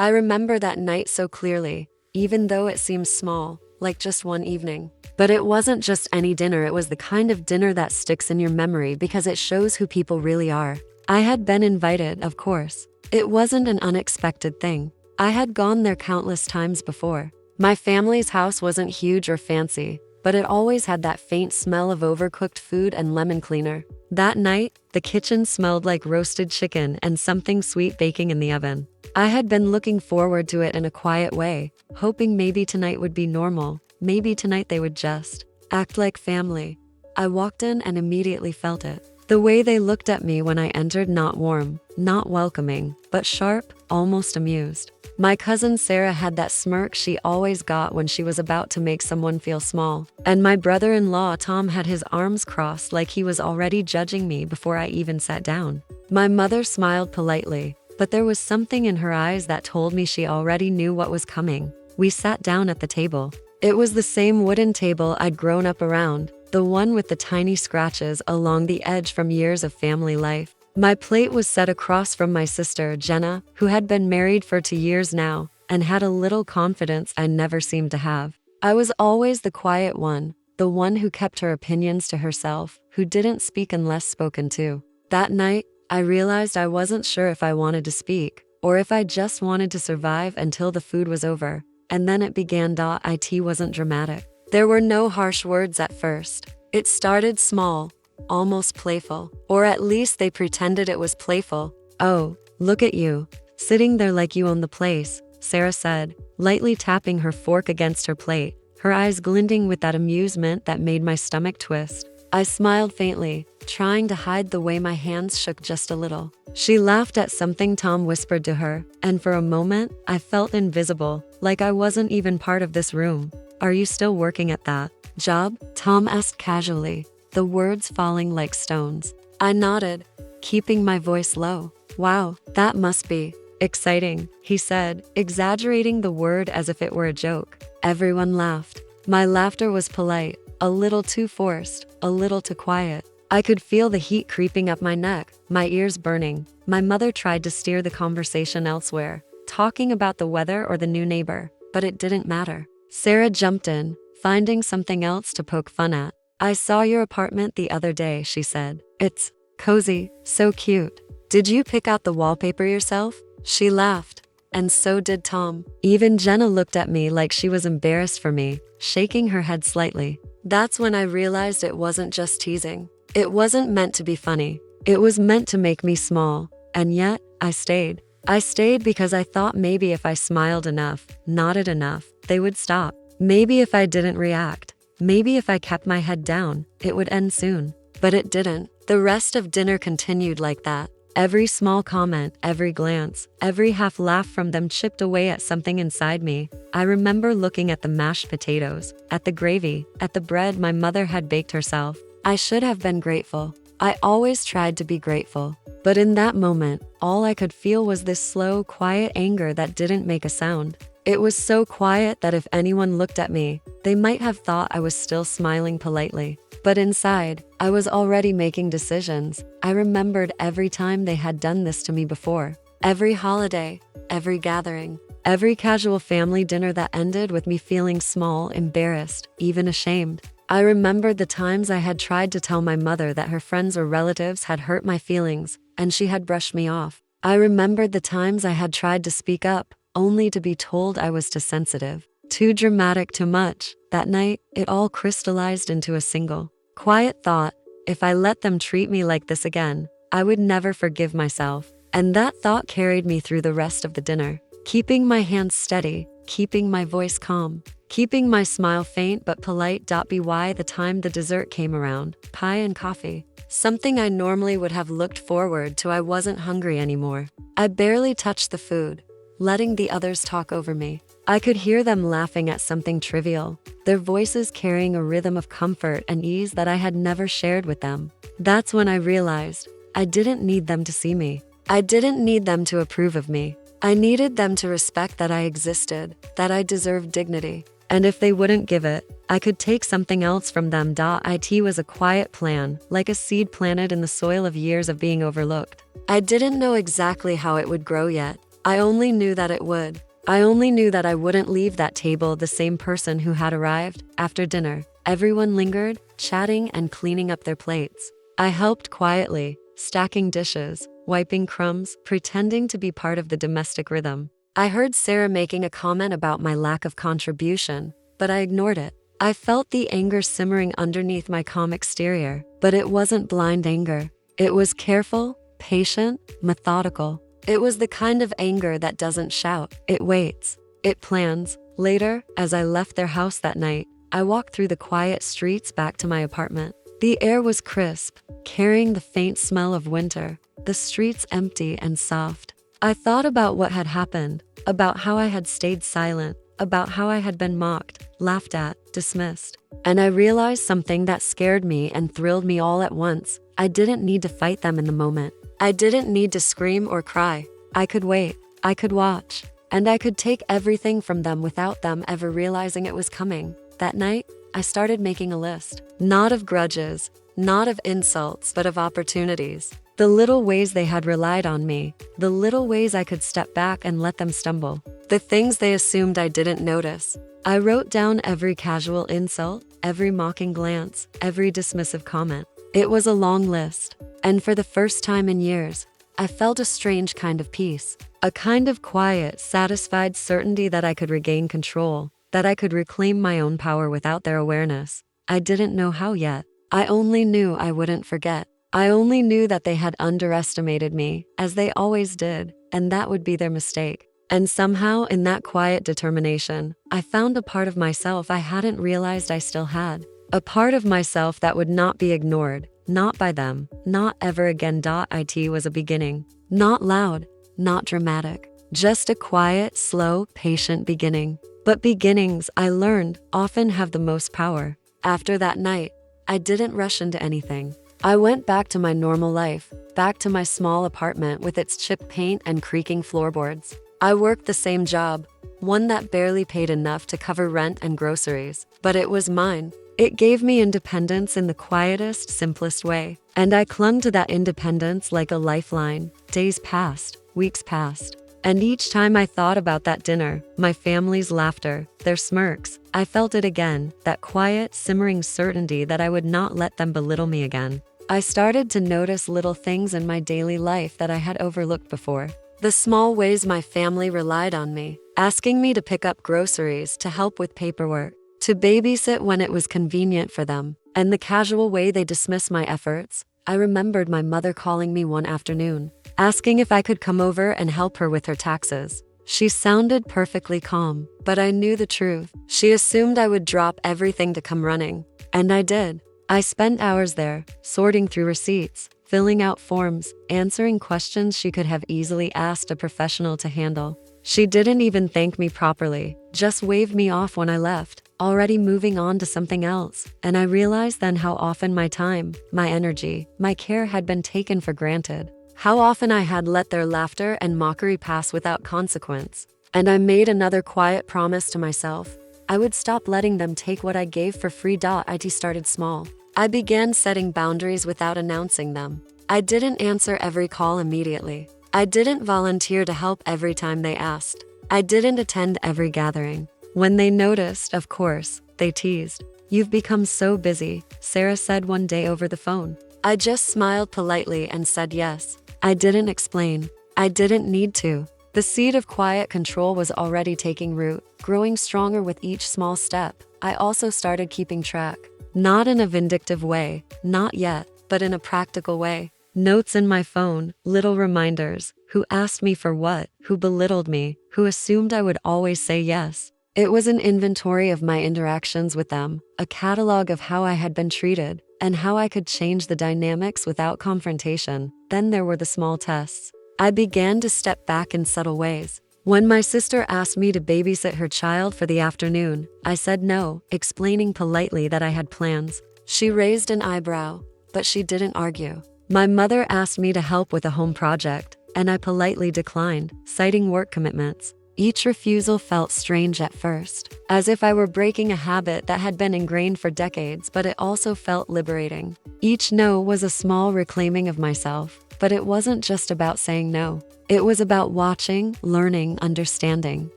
I remember that night so clearly, even though it seems small, like just one evening. But it wasn't just any dinner, it was the kind of dinner that sticks in your memory because it shows who people really are. I had been invited, of course. It wasn't an unexpected thing. I had gone there countless times before. My family's house wasn't huge or fancy, but it always had that faint smell of overcooked food and lemon cleaner. That night, the kitchen smelled like roasted chicken and something sweet baking in the oven. I had been looking forward to it in a quiet way, hoping maybe tonight would be normal, maybe tonight they would just act like family. I walked in and immediately felt it. The way they looked at me when I entered, not warm, not welcoming, but sharp, almost amused. My cousin Sarah had that smirk she always got when she was about to make someone feel small. And my brother-in-law Tom had his arms crossed like he was already judging me before I even sat down. My mother smiled politely, but there was something in her eyes that told me she already knew what was coming. We sat down at the table. It was the same wooden table I'd grown up around, the one with the tiny scratches along the edge from years of family life. My plate was set across from my sister, Jenna, who had been married for 2 years now and had a little confidence I never seemed to have. I was always the quiet one, the one who kept her opinions to herself, who didn't speak unless spoken to. That night, I realized I wasn't sure if I wanted to speak or if I just wanted to survive until the food was over. And then it began. It wasn't dramatic. There were no harsh words at first. It started small, almost playful, or at least they pretended it was playful. "Oh, look at you, sitting there like you own the place," Sarah said, lightly tapping her fork against her plate, her eyes glinting with that amusement that made my stomach twist. I smiled faintly, trying to hide the way my hands shook just a little. She laughed at something Tom whispered to her, and for a moment, I felt invisible, like I wasn't even part of this room. "Are you still working at that job?" Tom asked casually, the words falling like stones. I nodded, keeping my voice low. "Wow, that must be exciting," he said, exaggerating the word as if it were a joke. Everyone laughed. My laughter was polite, a little too forced, a little too quiet. I could feel the heat creeping up my neck, my ears burning. My mother tried to steer the conversation elsewhere, talking about the weather or the new neighbor, but it didn't matter. Sarah jumped in, finding something else to poke fun at. "I saw your apartment the other day," she said. "It's cozy, so cute. Did you pick out the wallpaper yourself?" She laughed, and so did Tom. Even Jenna looked at me like she was embarrassed for me, shaking her head slightly. That's when I realized it wasn't just teasing. It wasn't meant to be funny. It was meant to make me small. And yet, I stayed. I stayed because I thought maybe if I smiled enough, nodded enough, they would stop. Maybe if I didn't react, maybe if I kept my head down, it would end soon. But it didn't. The rest of dinner continued like that. Every small comment, every glance, every half laugh from them chipped away at something inside me. I remember looking at the mashed potatoes, at the gravy, at the bread my mother had baked herself. I should have been grateful. I always tried to be grateful. But in that moment, all I could feel was this slow, quiet anger that didn't make a sound. It was so quiet that if anyone looked at me, they might have thought I was still smiling politely. But inside, I was already making decisions. I remembered every time they had done this to me before. Every holiday, every gathering, every casual family dinner that ended with me feeling small, embarrassed, even ashamed. I remembered the times I had tried to tell my mother that her friends or relatives had hurt my feelings, and she had brushed me off. I remembered the times I had tried to speak up, only to be told I was too sensitive, too dramatic, too much. That night, it all crystallized into a single, quiet thought: if I let them treat me like this again, I would never forgive myself. And that thought carried me through the rest of the dinner, keeping my hands steady, keeping my voice calm, keeping my smile faint but polite. By the time the dessert came around, pie and coffee, something I normally would have looked forward to, I wasn't hungry anymore. I barely touched the food, letting the others talk over me. I could hear them laughing at something trivial, their voices carrying a rhythm of comfort and ease that I had never shared with them. That's when I realized I didn't need them to see me. I didn't need them to approve of me. I needed them to respect that I existed, that I deserved dignity. And if they wouldn't give it, I could take something else from them. It was a quiet plan, like a seed planted in the soil of years of being overlooked. I didn't know exactly how it would grow yet. I only knew that it would. I only knew that I wouldn't leave that table the same person who had arrived. After dinner, everyone lingered, chatting and cleaning up their plates. I helped quietly, stacking dishes, wiping crumbs, pretending to be part of the domestic rhythm. I heard Sarah making a comment about my lack of contribution, but I ignored it. I felt the anger simmering underneath my calm exterior, but it wasn't blind anger. It was careful, patient, methodical. It was the kind of anger that doesn't shout, it waits, it plans. Later, as I left their house that night, I walked through the quiet streets back to my apartment. The air was crisp, carrying the faint smell of winter, the streets empty and soft. I thought about what had happened, about how I had stayed silent, about how I had been mocked, laughed at, dismissed. And I realized something that scared me and thrilled me all at once. I didn't need to fight them in the moment. I didn't need to scream or cry. I could wait, I could watch, and I could take everything from them without them ever realizing it was coming. That night, I started making a list. Not of grudges, not of insults, but of opportunities. The little ways they had relied on me, the little ways I could step back and let them stumble. The things they assumed I didn't notice. I wrote down every casual insult, every mocking glance, every dismissive comment. It was a long list, and for the first time in years, I felt a strange kind of peace, a kind of quiet, satisfied certainty that I could regain control, that I could reclaim my own power without their awareness. I didn't know how yet. I only knew I wouldn't forget. I only knew that they had underestimated me, as they always did, and that would be their mistake. And somehow, in that quiet determination, I found a part of myself I hadn't realized I still had. A part of myself that would not be ignored, not by them, not ever again. It was a beginning. Not loud, not dramatic, just a quiet, slow, patient beginning. But beginnings, I learned, often have the most power. After that night, I didn't rush into anything. I went back to my normal life, back to my small apartment with its chipped paint and creaking floorboards. I worked the same job, one that barely paid enough to cover rent and groceries, but it was mine. It gave me independence in the quietest, simplest way, and I clung to that independence like a lifeline. Days passed, weeks passed, and each time I thought about that dinner, my family's laughter, their smirks, I felt it again, that quiet, simmering certainty that I would not let them belittle me again. I started to notice little things in my daily life that I had overlooked before. The small ways my family relied on me, asking me to pick up groceries, to help with paperwork, to babysit when it was convenient for them, and the casual way they dismissed my efforts. I remembered my mother calling me one afternoon, asking if I could come over and help her with her taxes. She sounded perfectly calm, but I knew the truth. She assumed I would drop everything to come running, and I did. I spent hours there, sorting through receipts, filling out forms, answering questions she could have easily asked a professional to handle. She didn't even thank me properly, just waved me off when I left, already moving on to something else. And I realized then how often my time, my energy, my care had been taken for granted. How often I had let their laughter and mockery pass without consequence. And I made another quiet promise to myself. I would stop letting them take what I gave for free. It started small. I began setting boundaries without announcing them. I didn't answer every call immediately. I didn't volunteer to help every time they asked. I didn't attend every gathering. When they noticed, of course, they teased. "You've become so busy," Sarah said one day over the phone. I just smiled politely and said yes. I didn't explain. I didn't need to. The seed of quiet control was already taking root, growing stronger with each small step. I also started keeping track. Not in a vindictive way, not yet, but in a practical way. Notes in my phone, little reminders, who asked me for what, who belittled me, who assumed I would always say yes. It was an inventory of my interactions with them, a catalog of how I had been treated, and how I could change the dynamics without confrontation. Then there were the small tests. I began to step back in subtle ways. When my sister asked me to babysit her child for the afternoon, I said no, explaining politely that I had plans. She raised an eyebrow, but she didn't argue. My mother asked me to help with a home project, and I politely declined, citing work commitments. Each refusal felt strange at first, as if I were breaking a habit that had been ingrained for decades, but it also felt liberating. Each no was a small reclaiming of myself, But it wasn't just about saying no. It was about watching, learning, understanding.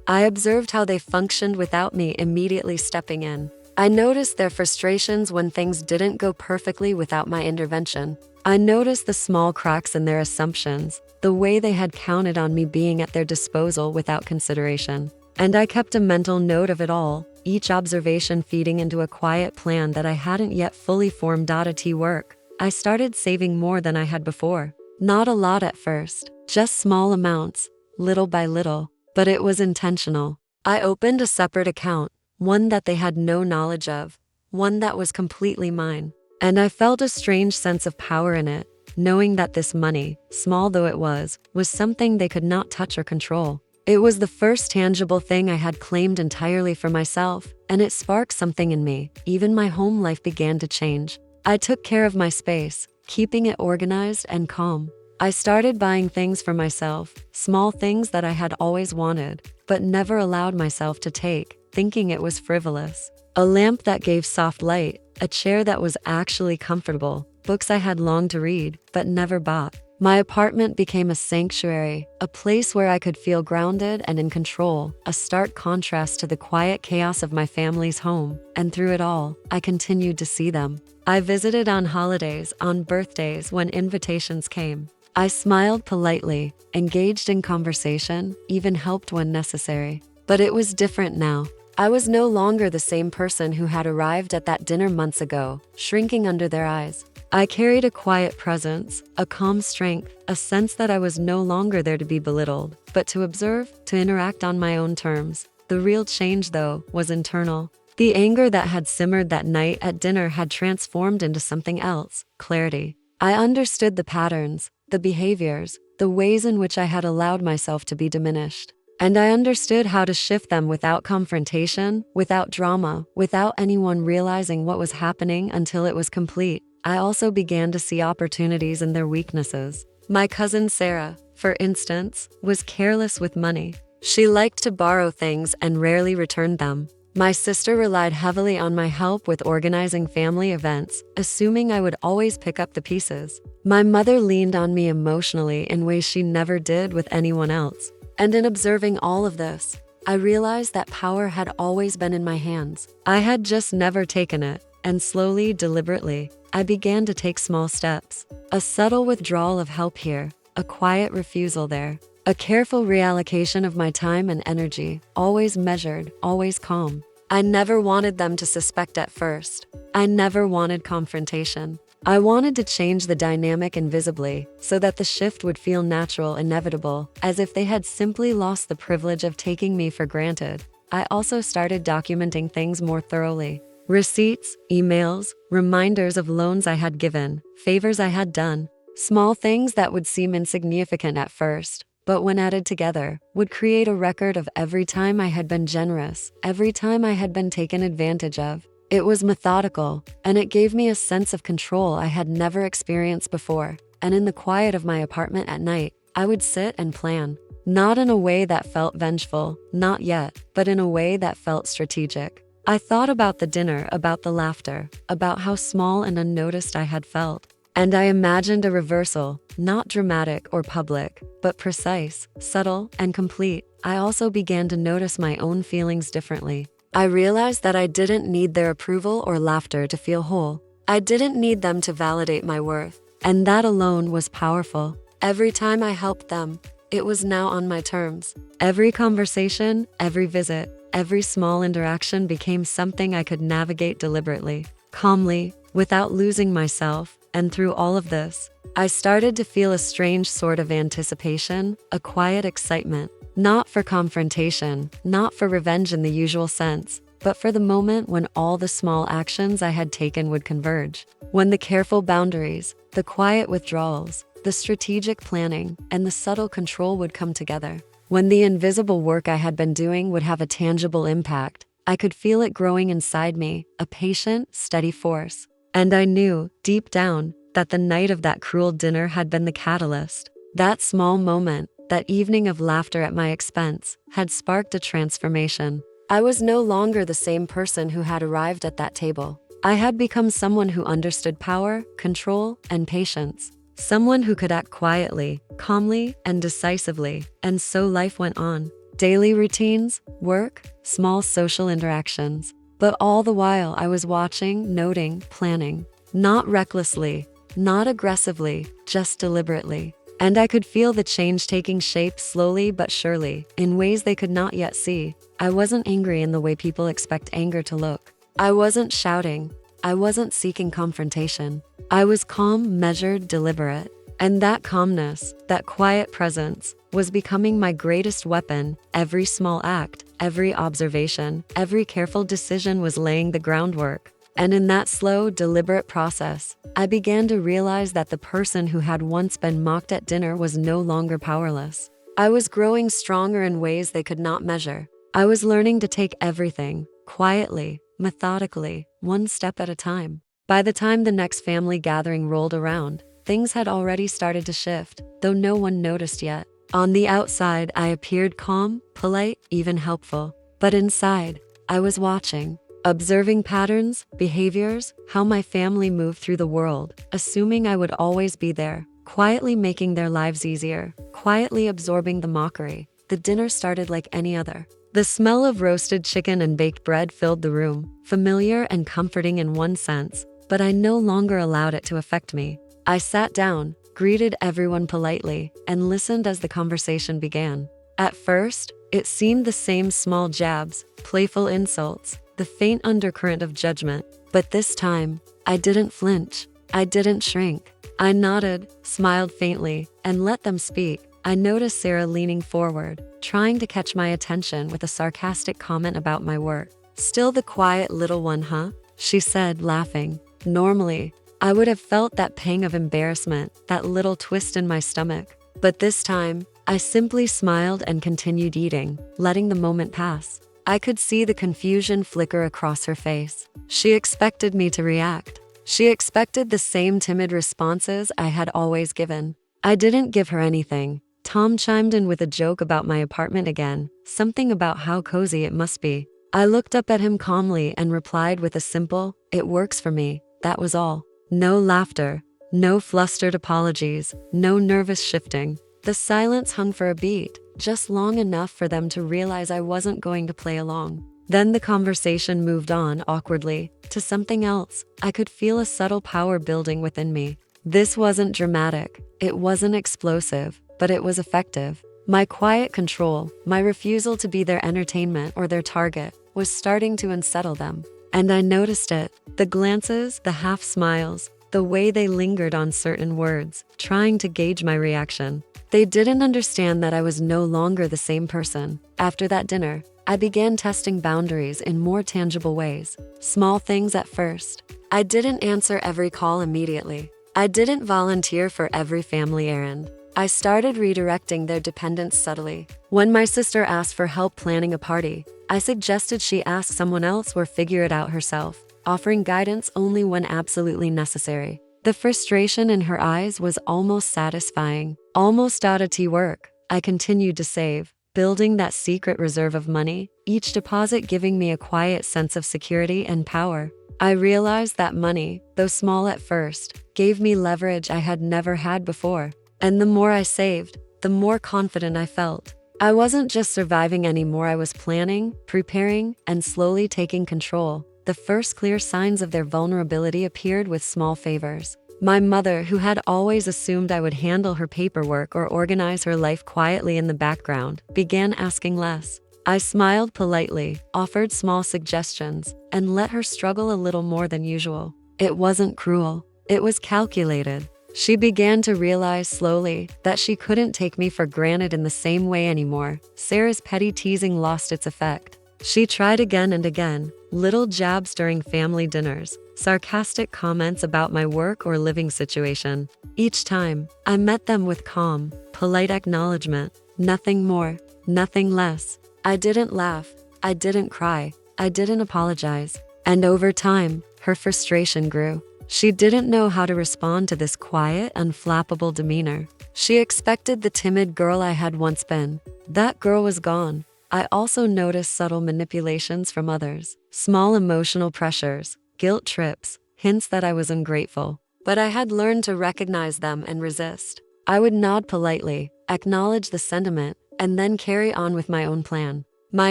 I observed how they functioned without me immediately stepping in. I noticed their frustrations when things didn't go perfectly without my intervention. I noticed the small cracks in their assumptions, the way they had counted on me being at their disposal without consideration. And I kept a mental note of it all, each observation feeding into a quiet plan that I hadn't yet fully formed. At work, I started saving more than I had before. Not a lot at first, just small amounts, little by little, but it was intentional. I opened a separate account, one that they had no knowledge of, one that was completely mine. And I felt a strange sense of power in it, knowing that this money, small though it was something they could not touch or control. It was the first tangible thing I had claimed entirely for myself, and it sparked something in me. Even my home life began to change. I took care of my space, keeping it organized and calm. I started buying things for myself, small things that I had always wanted, but never allowed myself to take, thinking it was frivolous. A lamp that gave soft light, a chair that was actually comfortable, books I had longed to read, but never bought. My apartment became a sanctuary, a place where I could feel grounded and in control, a stark contrast to the quiet chaos of my family's home. And through it all, I continued to see them. I visited on holidays, on birthdays, when invitations came. I smiled politely, engaged in conversation, even helped when necessary. But it was different now. I was no longer the same person who had arrived at that dinner months ago, shrinking under their eyes. I carried a quiet presence, a calm strength, a sense that I was no longer there to be belittled, but to observe, to interact on my own terms. The real change, though, was internal. The anger that had simmered that night at dinner had transformed into something else, clarity. I understood the patterns, the behaviors, the ways in which I had allowed myself to be diminished. And I understood how to shift them without confrontation, without drama, without anyone realizing what was happening until it was complete. I also began to see opportunities in their weaknesses. My cousin Sarah, for instance, was careless with money. She liked to borrow things and rarely returned them. My sister relied heavily on my help with organizing family events, assuming I would always pick up the pieces. My mother leaned on me emotionally in ways she never did with anyone else. And in observing all of this, I realized that power had always been in my hands. I had just never taken it, and slowly, deliberately, I began to take small steps. A subtle withdrawal of help here, a quiet refusal there, a careful reallocation of my time and energy, always measured, always calm. I never wanted them to suspect at first. I never wanted confrontation. I wanted to change the dynamic invisibly, so that the shift would feel natural, inevitable, as if they had simply lost the privilege of taking me for granted. I also started documenting things more thoroughly. Receipts, emails, reminders of loans I had given, favors I had done, small things that would seem insignificant at first, but when added together, would create a record of every time I had been generous, every time I had been taken advantage of. It was methodical, and it gave me a sense of control I had never experienced before. And in the quiet of my apartment at night, I would sit and plan. Not in a way that felt vengeful, not yet, but in a way that felt strategic. I thought about the dinner, about the laughter, about how small and unnoticed I had felt. And I imagined a reversal, not dramatic or public, but precise, subtle, and complete. I also began to notice my own feelings differently. I realized that I didn't need their approval or laughter to feel whole. I didn't need them to validate my worth, and that alone was powerful. Every time I helped them, it was now on my terms. Every conversation, every visit, every small interaction became something I could navigate deliberately, calmly, without losing myself. And through all of this, I started to feel a strange sort of anticipation, a quiet excitement. Not for confrontation, not for revenge in the usual sense, but for the moment when all the small actions I had taken would converge. When the careful boundaries, the quiet withdrawals, the strategic planning, and the subtle control would come together. When the invisible work I had been doing would have a tangible impact, I could feel it growing inside me, a patient, steady force. And I knew, deep down, that the night of that cruel dinner had been the catalyst. That small moment, that evening of laughter at my expense, had sparked a transformation. I was no longer the same person who had arrived at that table. I had become someone who understood power, control, and patience. Someone who could act quietly, calmly, and decisively. And so life went on. Daily routines, work, small social interactions. But all the while I was watching, noting, planning. Not recklessly, not aggressively, just deliberately. And I could feel the change taking shape slowly but surely, in ways they could not yet see. I wasn't angry in the way people expect anger to look. I wasn't shouting. I wasn't seeking confrontation. I was calm, measured, deliberate. And that calmness, that quiet presence, was becoming my greatest weapon. Every small act, every observation, every careful decision was laying the groundwork. And in that slow, deliberate process, I began to realize that the person who had once been mocked at dinner was no longer powerless. I was growing stronger in ways they could not measure. I was learning to take everything, quietly, methodically, one step at a time. By the time the next family gathering rolled around, things had already started to shift, though no one noticed yet. On the outside, I appeared calm, polite, even helpful. But inside, I was watching, observing patterns, behaviors, how my family moved through the world, assuming I would always be there, quietly making their lives easier, quietly absorbing the mockery. The dinner started like any other. The smell of roasted chicken and baked bread filled the room, familiar and comforting in one sense, but I no longer allowed it to affect me. I sat down, greeted everyone politely, and listened as the conversation began. At first, it seemed the same small jabs, playful insults, the faint undercurrent of judgment. But this time, I didn't flinch. I didn't shrink. I nodded, smiled faintly, and let them speak. I noticed Sarah leaning forward, trying to catch my attention with a sarcastic comment about my work. "Still the quiet little one, huh?" she said, laughing. Normally, I would have felt that pang of embarrassment, that little twist in my stomach. But this time, I simply smiled and continued eating, letting the moment pass. I could see the confusion flicker across her face. She expected me to react. She expected the same timid responses I had always given. I didn't give her anything. Tom chimed in with a joke about my apartment again, something about how cozy it must be. I looked up at him calmly and replied with a simple, "It works for me." That was all. No laughter, no flustered apologies, no nervous shifting. The silence hung for a beat, just long enough for them to realize I wasn't going to play along. Then the conversation moved on awkwardly to something else. I could feel a subtle power building within me. This wasn't dramatic, it wasn't explosive, but it was effective. My quiet control, my refusal to be their entertainment or their target, was starting to unsettle them. And I noticed it. The glances, the half smiles, the way they lingered on certain words, trying to gauge my reaction. They didn't understand that I was no longer the same person. After that dinner, I began testing boundaries in more tangible ways. Small things at first. I didn't answer every call immediately. I didn't volunteer for every family errand. I started redirecting their dependence subtly. When my sister asked for help planning a party, I suggested she ask someone else or figure it out herself, offering guidance only when absolutely necessary. The frustration in her eyes was almost satisfying, almost oddity work. I continued to save, building that secret reserve of money, each deposit giving me a quiet sense of security and power. I realized that money, though small at first, gave me leverage I had never had before. And the more I saved, the more confident I felt. I wasn't just surviving anymore, I was planning, preparing, and slowly taking control. The first clear signs of their vulnerability appeared with small favors. My mother, who had always assumed I would handle her paperwork or organize her life quietly in the background, began asking less. I smiled politely, offered small suggestions, and let her struggle a little more than usual. It wasn't cruel. It was calculated. She began to realize slowly that she couldn't take me for granted in the same way anymore. Sarah's petty teasing lost its effect. She tried again and again, little jabs during family dinners, sarcastic comments about my work or living situation. Each time, I met them with calm, polite acknowledgement. Nothing more, nothing less. I didn't laugh. I didn't cry. I didn't apologize. And over time, her frustration grew. She didn't know how to respond to this quiet, unflappable demeanor. She expected the timid girl I had once been. That girl was gone. I also noticed subtle manipulations from others, small emotional pressures, guilt trips, hints that I was ungrateful. but I had learned to recognize them and resist. I would nod politely, acknowledge the sentiment, and then carry on with my own plan. My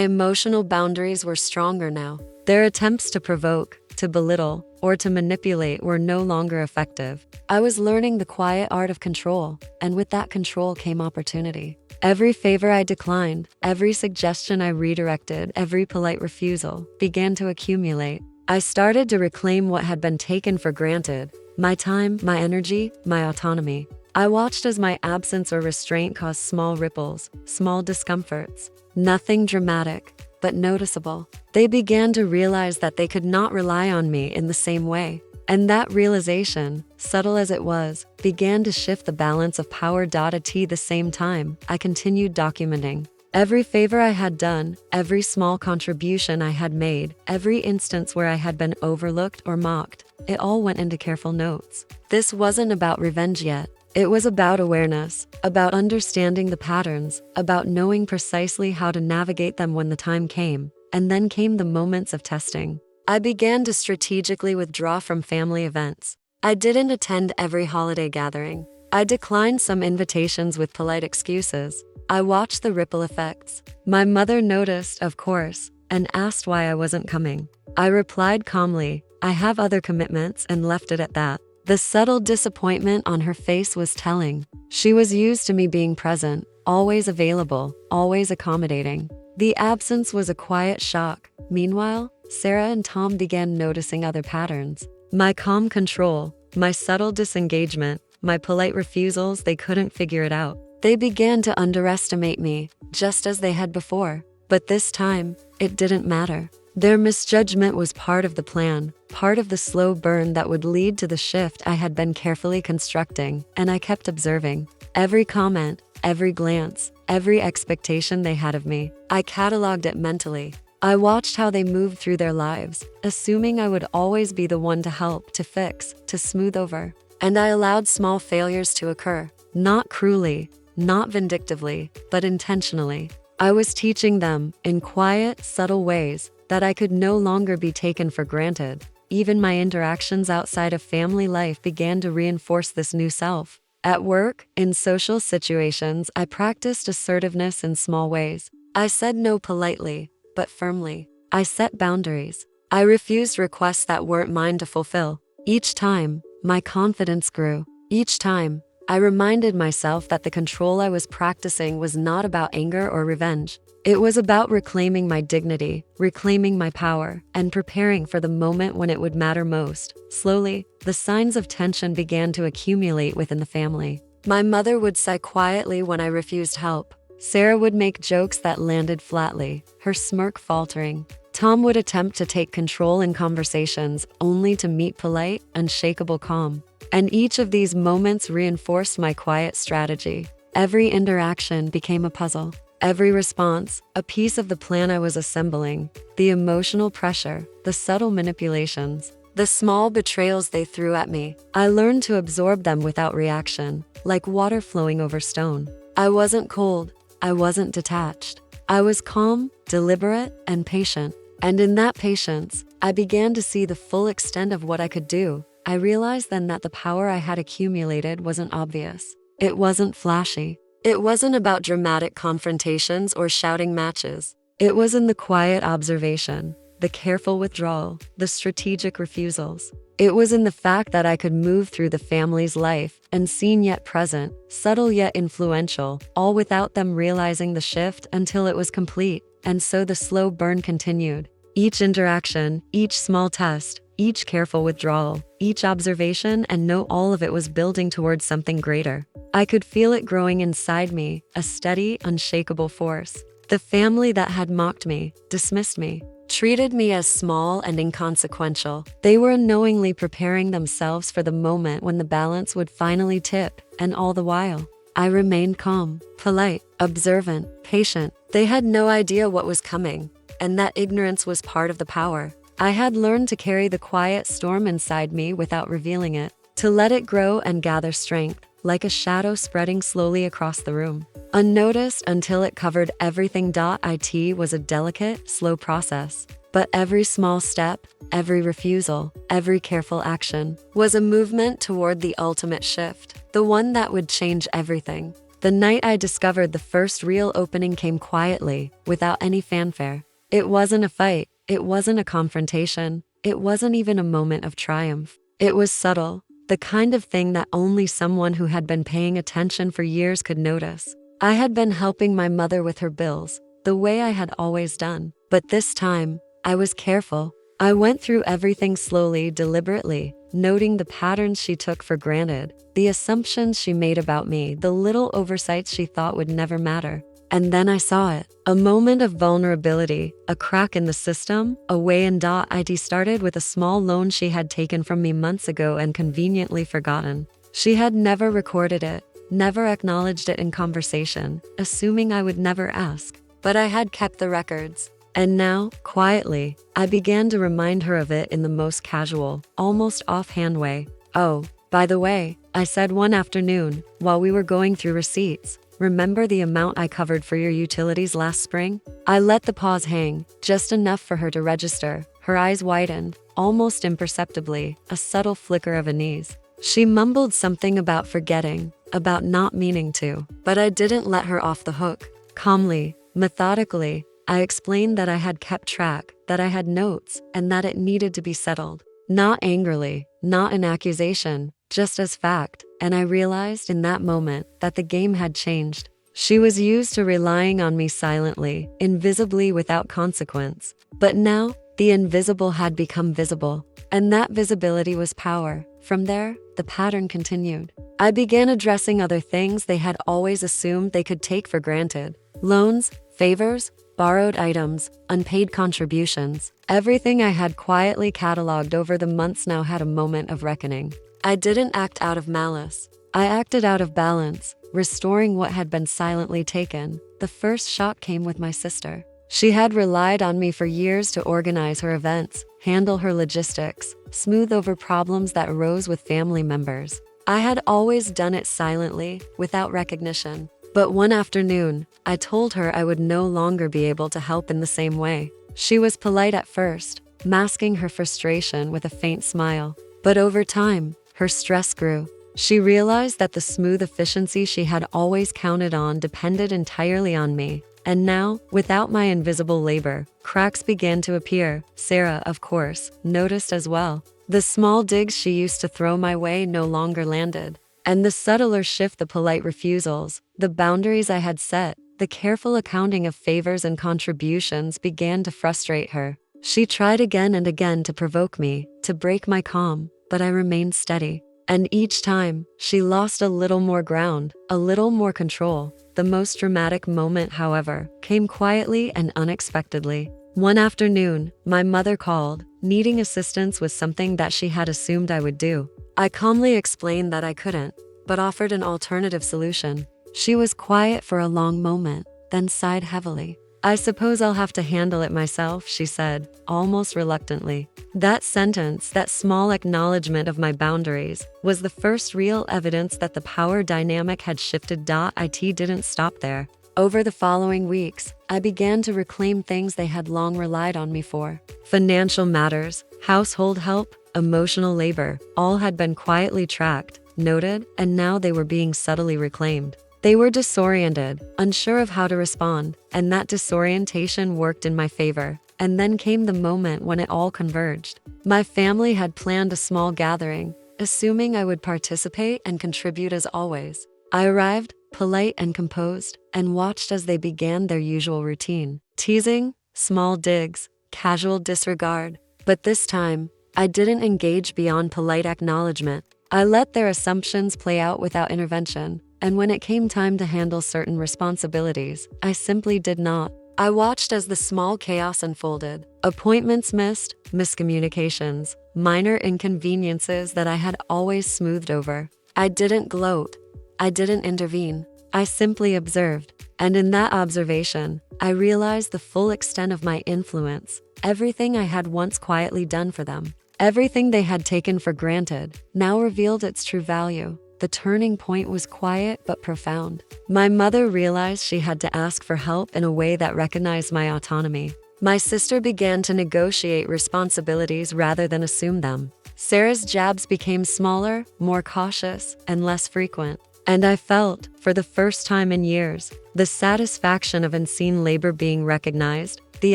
emotional boundaries were stronger now. Their attempts to provoke, to belittle, or to manipulate were no longer effective. I was learning the quiet art of control, and with that control came opportunity. Every favor I declined, every suggestion I redirected, every polite refusal began to accumulate. I started to reclaim what had been taken for granted: my time, my energy, my autonomy. I watched as my absence or restraint caused small ripples, small discomforts. Nothing dramatic, but noticeable. They began to realize that they could not rely on me in the same way. And that realization, subtle as it was, began to shift the balance of power. At the same time, I continued documenting every favor I had done, every small contribution I had made, every instance where I had been overlooked or mocked. It all went into careful notes. This wasn't about revenge yet. It was about awareness, about understanding the patterns, about knowing precisely how to navigate them when the time came. And then came the moments of testing. I began to strategically withdraw from family events. I didn't attend every holiday gathering. I declined some invitations with polite excuses. I watched the ripple effects. My mother noticed, of course, and asked why I wasn't coming. I replied calmly, "I have other commitments," and left it at that. The subtle disappointment on her face was telling. She was used to me being present, always available, always accommodating. The absence was a quiet shock. Meanwhile, Sarah and Tom began noticing other patterns. My calm control, my subtle disengagement, my polite refusals. They couldn't figure it out. They began to underestimate me, just as they had before. But this time, it didn't matter. Their misjudgment was part of the plan, part of the slow burn that would lead to the shift I had been carefully constructing, and I kept observing. Every comment, every glance, every expectation they had of me, I cataloged it mentally. I watched how they moved through their lives, assuming I would always be the one to help, to fix, to smooth over. And I allowed small failures to occur, not cruelly, not vindictively, but intentionally. I was teaching them, in quiet, subtle ways, that I could no longer be taken for granted. Even my interactions outside of family life began to reinforce this new self. At work, in social situations, I practiced assertiveness in small ways. I said no politely, but firmly. I set boundaries. I refused requests that weren't mine to fulfill. Each time, my confidence grew. Each time, I reminded myself that the control I was practicing was not about anger or revenge. It was about reclaiming my dignity, reclaiming my power, and preparing for the moment when it would matter most. Slowly, the signs of tension began to accumulate within the family. My mother would sigh quietly when I refused help. Sarah would make jokes that landed flatly, her smirk faltering. Tom would attempt to take control in conversations, only to meet polite, unshakable calm. And each of these moments reinforced my quiet strategy. Every interaction became a puzzle. Every response, a piece of the plan I was assembling. The emotional pressure, the subtle manipulations, the small betrayals they threw at me. I learned to absorb them without reaction, like water flowing over stone. I wasn't cold. I wasn't detached. I was calm, deliberate, and patient. And in that patience, I began to see the full extent of what I could do. I realized then that the power I had accumulated wasn't obvious. It wasn't flashy. It wasn't about dramatic confrontations or shouting matches. It was in the quiet observation, the careful withdrawal, the strategic refusals. It was in the fact that I could move through the family's life, unseen yet present, subtle yet influential, all without them realizing the shift until it was complete. And so the slow burn continued. Each interaction, each small test, each careful withdrawal, each observation, and know all of it was building towards something greater. I could feel it growing inside me, a steady, unshakable force. The family that had mocked me, dismissed me, treated me as small and inconsequential. They were unknowingly preparing themselves for the moment when the balance would finally tip, and all the while, I remained calm, polite, observant, patient. They had no idea what was coming, and that ignorance was part of the power. I had learned to carry the quiet storm inside me without revealing it, to let it grow and gather strength, like a shadow spreading slowly across the room. Unnoticed until it covered everything. It was a delicate, slow process, But every small step, every refusal, every careful action was a movement toward the ultimate shift, the one that would change everything. The night I discovered the first real opening came quietly, without any fanfare. It wasn't a fight, it wasn't a confrontation, it wasn't even a moment of triumph. It was subtle, the kind of thing that only someone who had been paying attention for years could notice. I had been helping my mother with her bills, the way I had always done. But this time, I was careful. I went through everything slowly, deliberately, noting the patterns she took for granted, the assumptions she made about me, the little oversights she thought would never matter. And then I saw it. A moment of vulnerability, a crack in the system, a way in it started with a small loan she had taken from me months ago and conveniently forgotten. She had never recorded it, never acknowledged it in conversation, assuming I would never ask. But I had kept the records. And now, quietly, I began to remind her of it in the most casual, almost offhand way. "Oh, by the way," I said one afternoon, while we were going through receipts, "remember the amount I covered for your utilities last spring?" I let the pause hang, just enough for her to register. Her eyes widened, almost imperceptibly, a subtle flicker of unease. She mumbled something about forgetting, about not meaning to, but I didn't let her off the hook. Calmly, methodically, I explained that I had kept track, that I had notes, and that it needed to be settled. Not angrily, not an accusation, just as fact, and I realized in that moment that the game had changed. She was used to relying on me silently, invisibly without consequence. But now, the invisible had become visible, and that visibility was power. From there, the pattern continued. I began addressing other things they had always assumed they could take for granted. Loans, favors, borrowed items, unpaid contributions. Everything I had quietly cataloged over the months now had a moment of reckoning. I didn't act out of malice. I acted out of balance, restoring what had been silently taken. The first shock came with my sister. She had relied on me for years to organize her events, handle her logistics, smooth over problems that arose with family members. I had always done it silently, without recognition. But one afternoon, I told her I would no longer be able to help in the same way. She was polite at first, masking her frustration with a faint smile. But over time, her stress grew. She realized that the smooth efficiency she had always counted on depended entirely on me. And now, without my invisible labor, cracks began to appear. Sarah, of course, noticed as well. The small digs she used to throw my way no longer landed. And the subtler shift, the polite refusals, the boundaries I had set, the careful accounting of favors and contributions began to frustrate her. She tried again and again to provoke me, to break my calm, but I remained steady. And each time, she lost a little more ground, a little more control. The most dramatic moment, however, came quietly and unexpectedly. One afternoon, my mother called, needing assistance with something that she had assumed I would do. I calmly explained that I couldn't, but offered an alternative solution. She was quiet for a long moment, then sighed heavily. "I suppose I'll have to handle it myself," she said, almost reluctantly. That sentence, that small acknowledgement of my boundaries, was the first real evidence that the power dynamic had shifted. It didn't stop there. Over the following weeks, I began to reclaim things they had long relied on me for. Financial matters, household help, emotional labor, all had been quietly tracked, noted, and now they were being subtly reclaimed. They were disoriented, unsure of how to respond, and that disorientation worked in my favor. And then came the moment when it all converged. My family had planned a small gathering, assuming I would participate and contribute as always. I arrived, polite and composed, and watched as they began their usual routine. Teasing, small digs, casual disregard. But this time, I didn't engage beyond polite acknowledgement. I let their assumptions play out without intervention. And when it came time to handle certain responsibilities, I simply did not. I watched as the small chaos unfolded. Appointments missed, miscommunications, minor inconveniences that I had always smoothed over. I didn't gloat. I didn't intervene. I simply observed. And in that observation, I realized the full extent of my influence. Everything I had once quietly done for them, everything they had taken for granted, now revealed its true value. The turning point was quiet but profound. My mother realized she had to ask for help in a way that recognized my autonomy. My sister began to negotiate responsibilities rather than assume them. Sarah's jabs became smaller, more cautious, and less frequent. And I felt, for the first time in years, the satisfaction of unseen labor being recognized, the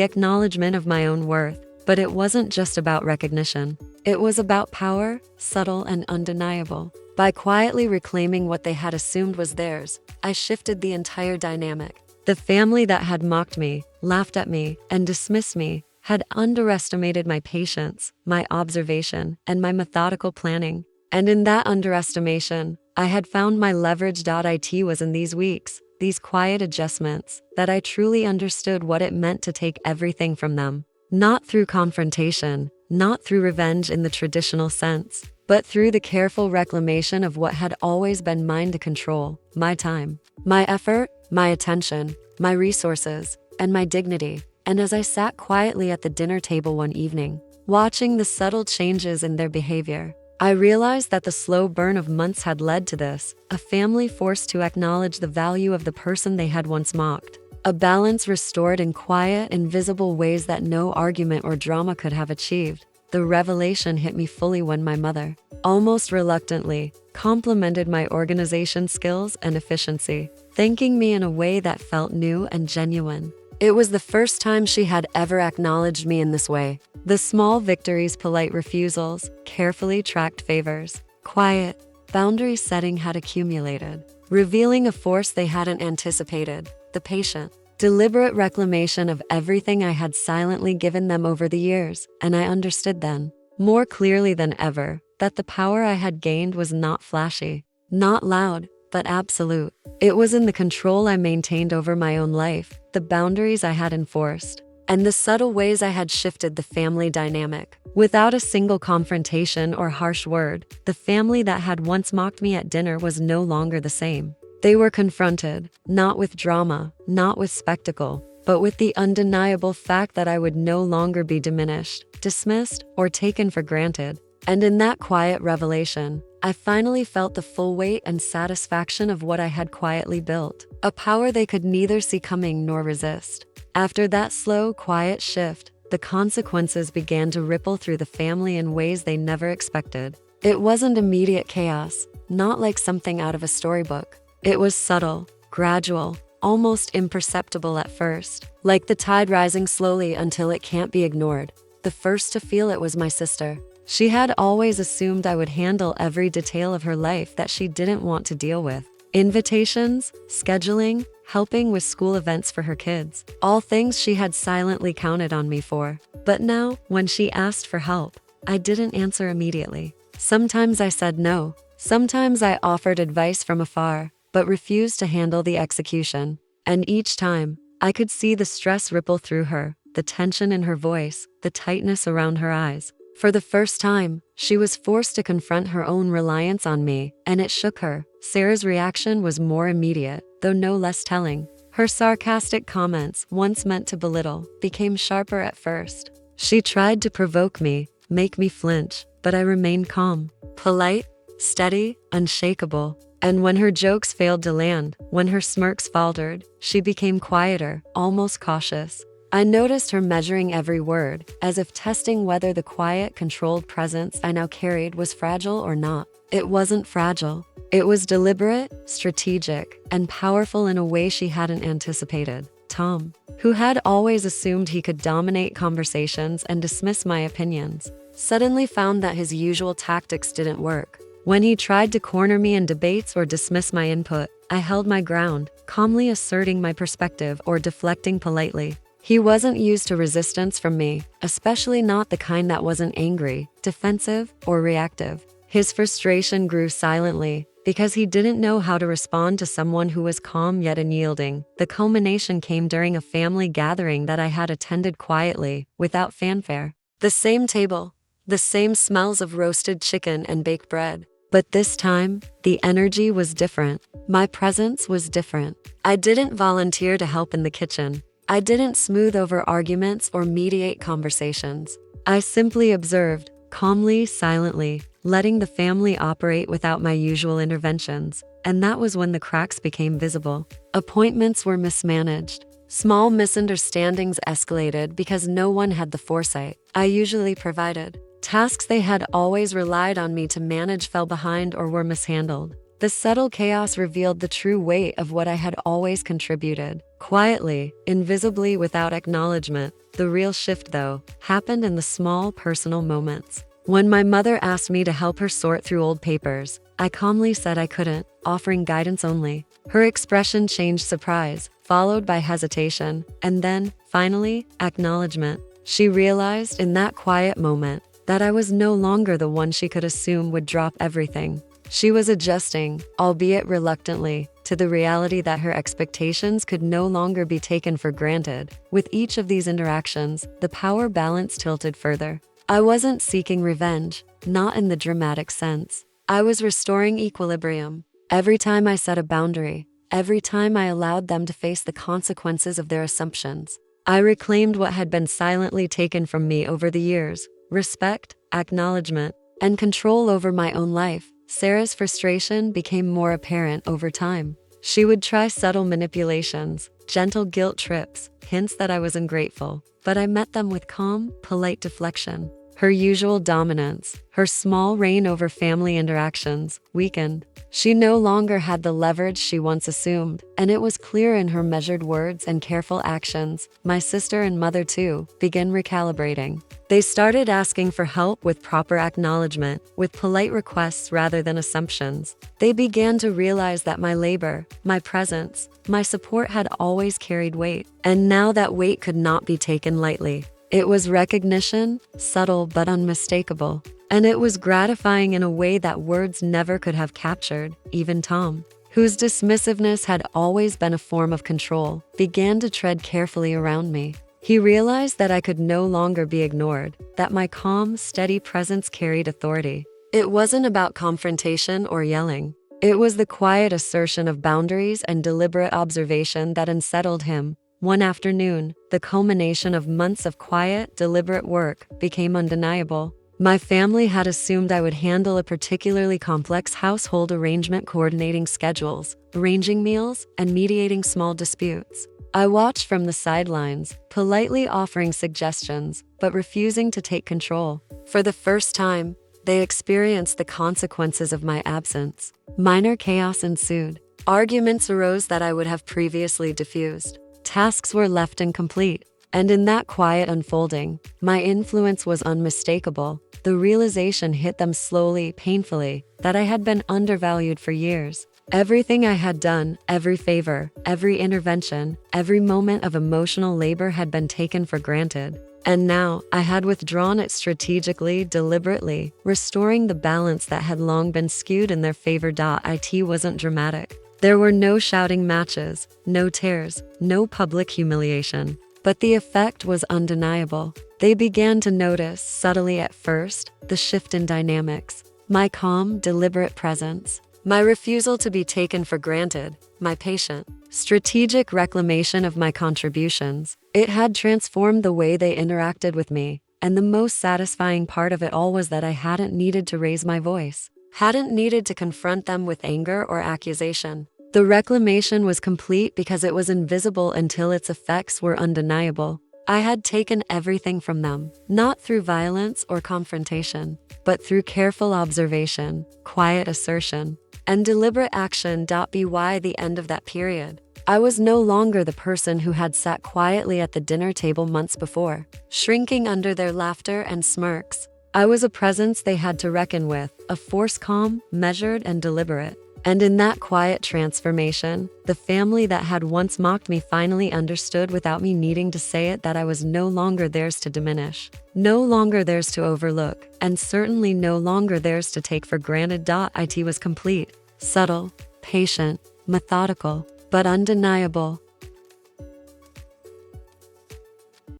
acknowledgement of my own worth. But it wasn't just about recognition. It was about power, subtle and undeniable. By quietly reclaiming what they had assumed was theirs, I shifted the entire dynamic. The family that had mocked me, laughed at me, and dismissed me had underestimated my patience, my observation, and my methodical planning. And in that underestimation, I had found my leverage. It was in these weeks, these quiet adjustments, that I truly understood what it meant to take everything from them. Not through confrontation, not through revenge in the traditional sense, but through the careful reclamation of what had always been mine to control: my time, my effort, my attention, my resources, and my dignity. And as I sat quietly at the dinner table one evening, watching the subtle changes in their behavior, I realized that the slow burn of months had led to this: a family forced to acknowledge the value of the person they had once mocked. A balance restored in quiet, invisible ways that no argument or drama could have achieved. The revelation hit me fully when my mother, almost reluctantly, complimented my organization skills and efficiency, thanking me in a way that felt new and genuine. It was the first time she had ever acknowledged me in this way. The small victories, polite refusals, carefully tracked favors, quiet, boundary setting had accumulated, revealing a force they hadn't anticipated: the patient, deliberate reclamation of everything I had silently given them over the years. And I understood then, more clearly than ever, that the power I had gained was not flashy, not loud, but absolute. It was in the control I maintained over my own life, the boundaries I had enforced, and the subtle ways I had shifted the family dynamic. Without a single confrontation or harsh word, the family that had once mocked me at dinner was no longer the same. They were confronted, not with drama, not with spectacle, but with the undeniable fact that I would no longer be diminished, dismissed, or taken for granted. And in that quiet revelation, I finally felt the full weight and satisfaction of what I had quietly built, a power they could neither see coming nor resist. After that slow, quiet shift, the consequences began to ripple through the family in ways they never expected. It wasn't immediate chaos, not like something out of a storybook. It was subtle, gradual, almost imperceptible at first, like the tide rising slowly until it can't be ignored. The first to feel it was my sister. She had always assumed I would handle every detail of her life that she didn't want to deal with. Invitations, scheduling, helping with school events for her kids, all things she had silently counted on me for. But now, when she asked for help, I didn't answer immediately. Sometimes I said no. Sometimes I offered advice from afar, but refused to handle the execution. And each time, I could see the stress ripple through her, the tension in her voice, the tightness around her eyes. For the first time, she was forced to confront her own reliance on me, and it shook her. Sarah's reaction was more immediate, though no less telling. Her sarcastic comments, once meant to belittle, became sharper at first. She tried to provoke me, make me flinch, but I remained calm, polite, steady, unshakable. And when her jokes failed to land, when her smirks faltered, she became quieter, almost cautious. I noticed her measuring every word, as if testing whether the quiet, controlled presence I now carried was fragile or not. It wasn't fragile. It was deliberate, strategic, and powerful in a way she hadn't anticipated. Tom, who had always assumed he could dominate conversations and dismiss my opinions, suddenly found that his usual tactics didn't work. When he tried to corner me in debates or dismiss my input, I held my ground, calmly asserting my perspective or deflecting politely. He wasn't used to resistance from me, especially not the kind that wasn't angry, defensive, or reactive. His frustration grew silently, because he didn't know how to respond to someone who was calm yet unyielding. The culmination came during a family gathering that I had attended quietly, without fanfare. The same table, the same smells of roasted chicken and baked bread. But this time, the energy was different. My presence was different. I didn't volunteer to help in the kitchen. I didn't smooth over arguments or mediate conversations. I simply observed, calmly, silently, letting the family operate without my usual interventions. And that was when the cracks became visible. Appointments were mismanaged. Small misunderstandings escalated because no one had the foresight I usually provided. Tasks they had always relied on me to manage fell behind or were mishandled. The subtle chaos revealed the true weight of what I had always contributed. Quietly, invisibly, without acknowledgement. The real shift, though, happened in the small personal moments. When my mother asked me to help her sort through old papers, I calmly said I couldn't, offering guidance only. Her expression changed surprise, followed by hesitation, and then, finally, acknowledgement. She realized in that quiet moment that I was no longer the one she could assume would drop everything. She was adjusting, albeit reluctantly, to the reality that her expectations could no longer be taken for granted. With each of these interactions, the power balance tilted further. I wasn't seeking revenge, not in the dramatic sense. I was restoring equilibrium. Every time I set a boundary, every time I allowed them to face the consequences of their assumptions, I reclaimed what had been silently taken from me over the years: respect, acknowledgement, and control over my own life. Sarah's frustration became more apparent over time. She would try subtle manipulations, gentle guilt trips, hints that I was ungrateful, but I met them with calm, polite deflection. Her usual dominance, her small reign over family interactions, weakened. She no longer had the leverage she once assumed, and it was clear in her measured words and careful actions. My sister and mother, too, began recalibrating. They started asking for help with proper acknowledgement, with polite requests rather than assumptions. They began to realize that my labor, my presence, my support had always carried weight, and now that weight could not be taken lightly. It was recognition, subtle but unmistakable, and it was gratifying in a way that words never could have captured. Even Tom, whose dismissiveness had always been a form of control, began to tread carefully around me. He realized that I could no longer be ignored, that my calm, steady presence carried authority. It wasn't about confrontation or yelling. It was the quiet assertion of boundaries and deliberate observation that unsettled him. One afternoon, the culmination of months of quiet, deliberate work became undeniable. My family had assumed I would handle a particularly complex household arrangement, coordinating schedules, arranging meals, and mediating small disputes. I watched from the sidelines, politely offering suggestions, but refusing to take control. For the first time, they experienced the consequences of my absence. Minor chaos ensued. Arguments arose that I would have previously diffused. Tasks were left incomplete, and in that quiet unfolding, my influence was unmistakable. The realization hit them slowly, painfully, that I had been undervalued for years. Everything I had done, every favor, every intervention, every moment of emotional labor had been taken for granted. And now, I had withdrawn it strategically, deliberately, restoring the balance that had long been skewed in their favor. It wasn't dramatic. There were no shouting matches, no tears, no public humiliation. But the effect was undeniable. They began to notice, subtly at first, the shift in dynamics. My calm, deliberate presence. My refusal to be taken for granted. My patient, strategic reclamation of my contributions. It had transformed the way they interacted with me. And the most satisfying part of it all was that I hadn't needed to raise my voice. Hadn't needed to confront them with anger or accusation. The reclamation was complete because it was invisible until its effects were undeniable. I had taken everything from them, not through violence or confrontation, but through careful observation, quiet assertion, and deliberate action. By the end of that period, I was no longer the person who had sat quietly at the dinner table months before, shrinking under their laughter and smirks. I was a presence they had to reckon with, a force calm, measured, and deliberate. And in that quiet transformation, the family that had once mocked me finally understood without me needing to say it that I was no longer theirs to diminish, no longer theirs to overlook, and certainly no longer theirs to take for granted. It was complete, subtle, patient, methodical, but undeniable.